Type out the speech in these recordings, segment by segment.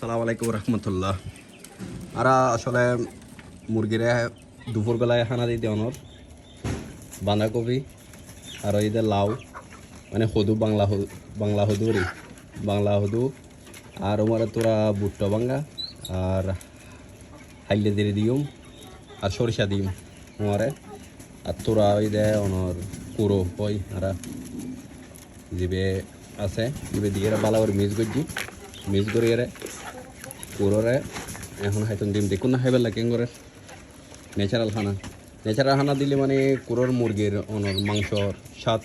আসসালামু আলাইকুম রহমতুল্লাহ। আরা আসলে মুরগিরে দুপুরবেলায় খানা দিতে অনর বাঁধাকপি আর এদের লাউ মানে হদু বাংলা হদুরি বাংলা হদু আর ওমারে তোরা বুট্টা বাঙ্গা আর হাইলে দিয়ে দিম আর সরিষা দিম ওমারে আর তোরা ওই দে অনর কুড়ো হই আর জিবে আছে জিবে দিয়ে বালা করে মিক্স করি এরে পুরোরে এখন হাইতন ডিম দেখুন না খাইবার লাগে করে ন্যাচারাল খানা দিলে মানে কুরোর মুরগির অনর মাংসর স্বাদ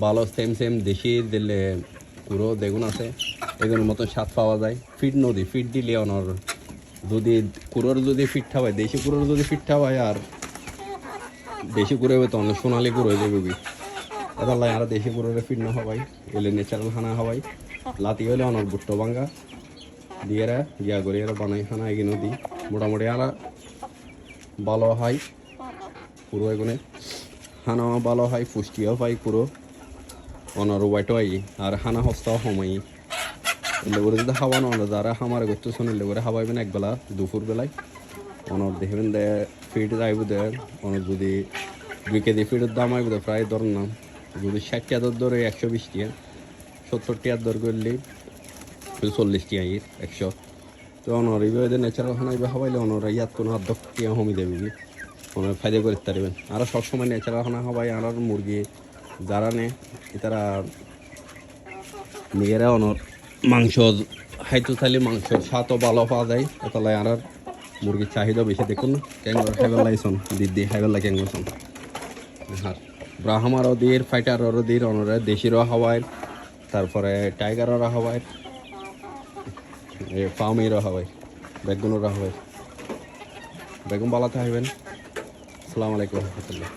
ভালো সেম দেশি দিলে কুরো দেখুন আছে এগুলোর মতন স্বাদ পাওয়া যায়। ফিড দিলে অনর যদি কুরোর যদি ফিট খাওয়ায় দেশি কুরোর যদি ফিট খাওয়ায় আর দেশি কুড়ো হবে তো অনেক সোনালি কুড়ো হয়ে যাবে এবার লাই আর দেশি কুরোরে ফিট না হওয়াই এলে ন্যাচারাল খানা হওয়াই লাতি হলে অনর বুট্টো ভাঙ্গা দিয়ে ইয়া করে বানাই খানা এগিয়ে দিই মোটামুটি আর ভালো হয় পুরো এগুলো খানা ভালো হয় পুষ্টিও পাই পুরো অনার ওয়াইটও আই আর খানা সস্তাও সময় এলে যদি খাওয়ানো হলো যারা খামারে করতে শুনলে করে খাওয়াইবেন একবেলা দুপুর বেলায় অনর দেখবেন দে ফিট যাইব দে অনর যদি 2 কেজি ফিটের দাম আইব প্রায় ধর না যদি 60 টাকা ধরে 120 টাকা 70 টাকা দর করলে 40 টাকা 100 তো অনর এইভাবে ন্যাচারাল খানা এইভাবে খাওয়াইলে অনর ইয়াত কোনো আর্ধ টিয়া কমি দেবে অনেক ফায়দা করতে পারবেন আর সবসময় ন্যাচারাল খানা খাওয়াই আর মুরগি যারা নে তারা মেয়েরা অনর মাংস খাইতে চাইলে মাংস স্বাদও ভালো পাওয়া যায় তাহলে আর মুরগির চাহিদা বেশি দেখুন না ক্যাঙ্গর খাইবার লাইছন দিদি খাইবার লাগে ক্যাঙ্গরছন আর ব্রাহ্মারও দিয়ে ফাইটারও দিয়ে অনরে দেশিরও হাওয়ায় তারপরে টাইগারও হাওয়ায় ফার্মেরও হাওয়ায় বেগুনেরও হাওয়ায় বেগুন বালাতে হইবেন। আসসালামু আলাইকুম রহমতুল্লাহ।